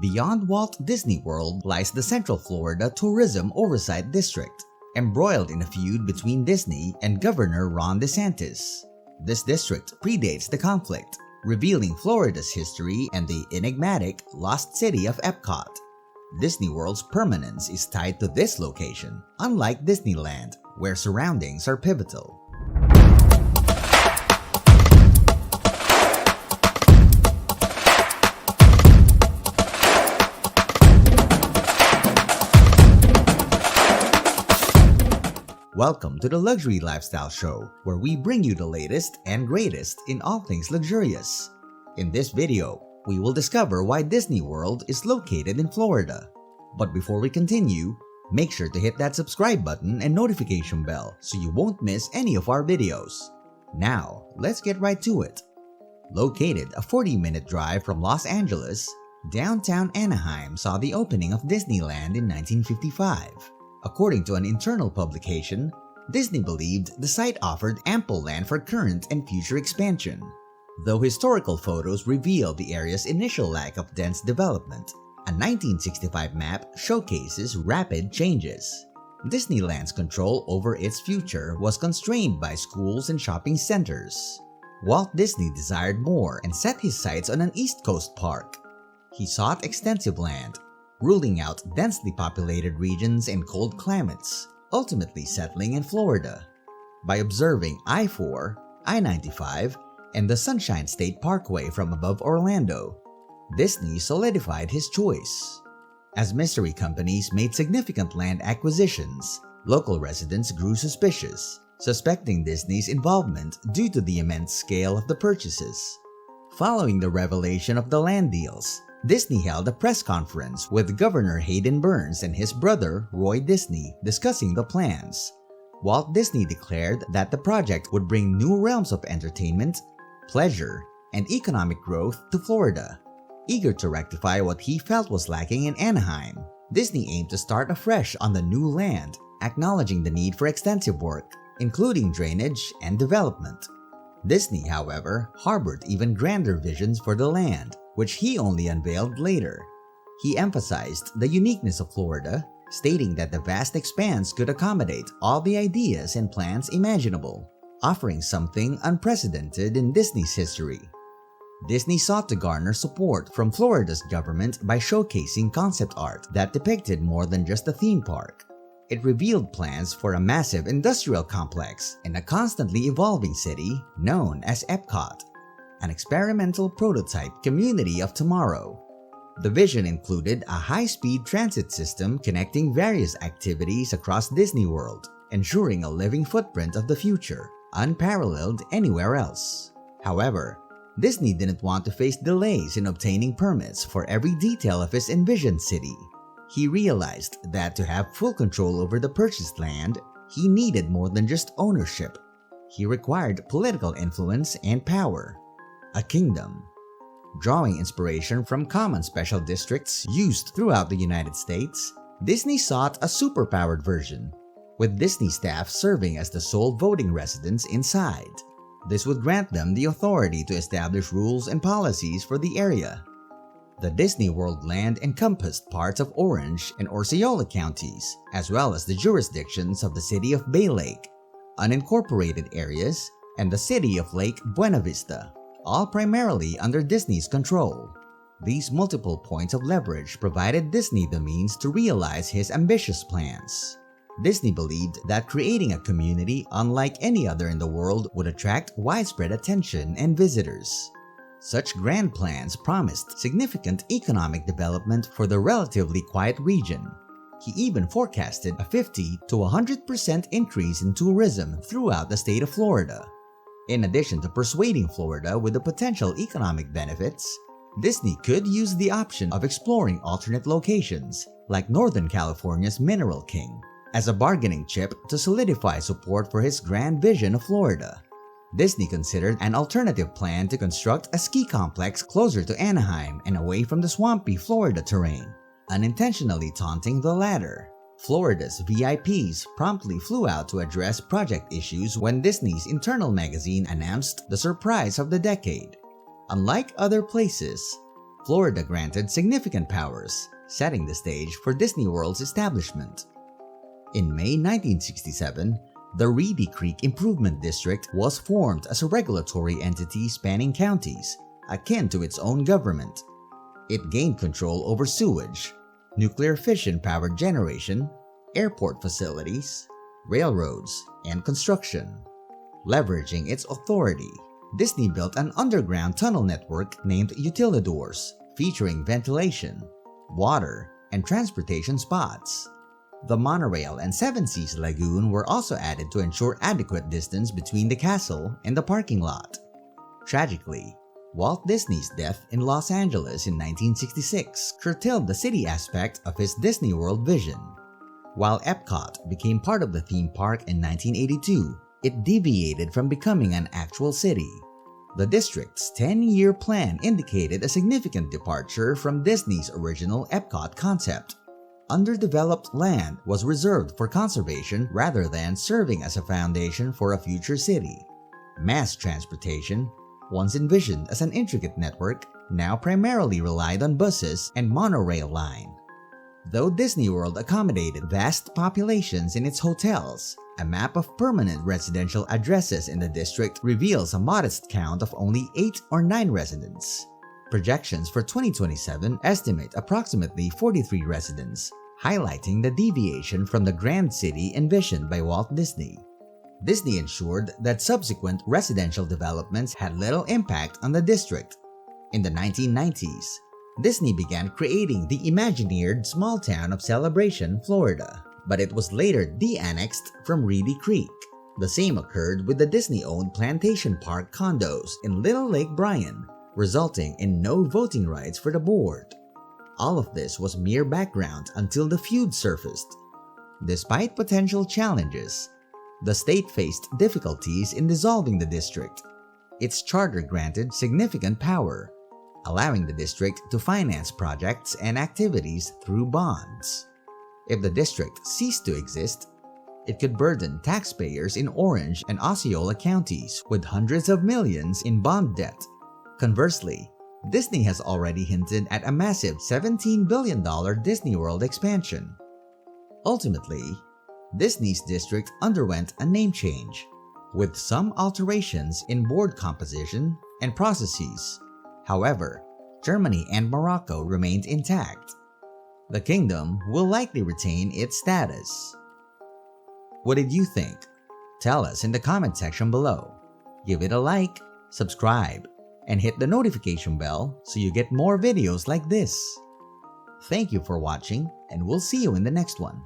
Beyond Walt Disney World lies the Central Florida Tourism Oversight District, embroiled in a feud between Disney and Governor Ron DeSantis. This district predates the conflict, revealing Florida's history and the enigmatic lost city of Epcot. Disney World's permanence is tied to this location, unlike Disneyland, where surroundings are pivotal. Welcome to the Luxury Lifestyle Show, where we bring you the latest and greatest in all things luxurious. In this video, we will discover why Disney World is located in Florida. But before we continue, make sure to hit that subscribe button and notification bell so you won't miss any of our videos. Now, let's get right to it. Located a 40-minute drive from Los Angeles, downtown Anaheim saw the opening of Disneyland in 1955. According to an internal publication, Disney believed the site offered ample land for current and future expansion. Though historical photos reveal the area's initial lack of dense development, a 1965 map showcases rapid changes. Disneyland's control over its future was constrained by schools and shopping centers. Walt Disney desired more and set his sights on an East Coast park. He sought extensive land, ruling out densely populated regions and cold climates, ultimately settling in Florida. By observing I-4, I-95, and the Sunshine State Parkway from above Orlando, Disney solidified his choice. As mystery companies made significant land acquisitions, local residents grew suspicious, suspecting Disney's involvement due to the immense scale of the purchases. Following the revelation of the land deals, Disney held a press conference with Governor Hayden Burns and his brother Roy Disney discussing the plans. Walt Disney declared that the project would bring new realms of entertainment, pleasure, and economic growth to Florida. Eager to rectify what he felt was lacking in Anaheim, Disney aimed to start afresh on the new land, acknowledging the need for extensive work, including drainage and development. Disney, however, harbored even grander visions for the land, which he only unveiled later. He emphasized the uniqueness of Florida, stating that the vast expanse could accommodate all the ideas and plans imaginable, offering something unprecedented in Disney's history. Disney sought to garner support from Florida's government by showcasing concept art that depicted more than just a theme park. It revealed plans for a massive industrial complex and a constantly evolving city known as Epcot, an experimental prototype community of tomorrow. The vision included a high-speed transit system connecting various activities across Disney World, ensuring a living footprint of the future, unparalleled anywhere else. However, Disney didn't want to face delays in obtaining permits for every detail of his envisioned city. He realized that to have full control over the purchased land, he needed more than just ownership. He required political influence and power. A kingdom. Drawing inspiration from common special districts used throughout the United States, Disney sought a superpowered version, with Disney staff serving as the sole voting residents inside. This would grant them the authority to establish rules and policies for the area. The Disney World land encompassed parts of Orange and Osceola counties, as well as the jurisdictions of the city of Bay Lake, unincorporated areas, and the city of Lake Buena Vista, all primarily under Disney's control. These multiple points of leverage provided Disney the means to realize his ambitious plans. Disney believed that creating a community unlike any other in the world would attract widespread attention and visitors. Such grand plans promised significant economic development for the relatively quiet region. He even forecasted a 50 to 100% increase in tourism throughout the state of Florida. In addition to persuading Florida with the potential economic benefits, Disney could use the option of exploring alternate locations, like Northern California's Mineral King, as a bargaining chip to solidify support for his grand vision of Florida. Disney considered an alternative plan to construct a ski complex closer to Anaheim and away from the swampy Florida terrain, unintentionally taunting the latter. Florida's VIPs promptly flew out to address project issues when Disney's internal magazine announced the surprise of the decade. Unlike other places, Florida granted significant powers, setting the stage for Disney World's establishment. In May 1967, the Reedy Creek Improvement District was formed as a regulatory entity spanning counties, akin to its own government. It gained control over sewage, nuclear fission-powered generation, airport facilities, railroads, and construction. Leveraging its authority, Disney built an underground tunnel network named Utilidors, featuring ventilation, water, and transportation spots. The monorail and Seven Seas Lagoon were also added to ensure adequate distance between the castle and the parking lot. Tragically, Walt Disney's death in Los Angeles in 1966 curtailed the city aspect of his Disney World vision. While Epcot became part of the theme park in 1982, it deviated from becoming an actual city. The district's 10-year plan indicated a significant departure from Disney's original Epcot concept. Underdeveloped land was reserved for conservation rather than serving as a foundation for a future city. Mass transportation, once envisioned as an intricate network, now primarily relied on buses and monorail line. Though Disney World accommodated vast populations in its hotels, a map of permanent residential addresses in the district reveals a modest count of only 8 or 9 residents. Projections for 2027 estimate approximately 43 residents, highlighting the deviation from the grand city envisioned by Walt Disney. Disney ensured that subsequent residential developments had little impact on the district. In the 1990s, Disney began creating the Imagineered small town of Celebration, Florida, but it was later de-annexed from Reedy Creek. The same occurred with the Disney-owned Plantation Park condos in Little Lake Bryan, resulting in no voting rights for the board. All of this was mere background until the feud surfaced. Despite potential challenges, the state faced difficulties in dissolving the district. Its charter granted significant power, allowing the district to finance projects and activities through bonds. If the district ceased to exist, it could burden taxpayers in Orange and Osceola counties with hundreds of millions in bond debt. Conversely, Disney has already hinted at a massive $17 billion Disney World expansion. Ultimately, Disney's district underwent a name change, with some alterations in board composition and processes. However, Germany and Morocco remained intact. The kingdom will likely retain its status. What did you think? Tell us in the comment section below. Give it a like, subscribe, and hit the notification bell so you get more videos like this. Thank you for watching, and we'll see you in the next one.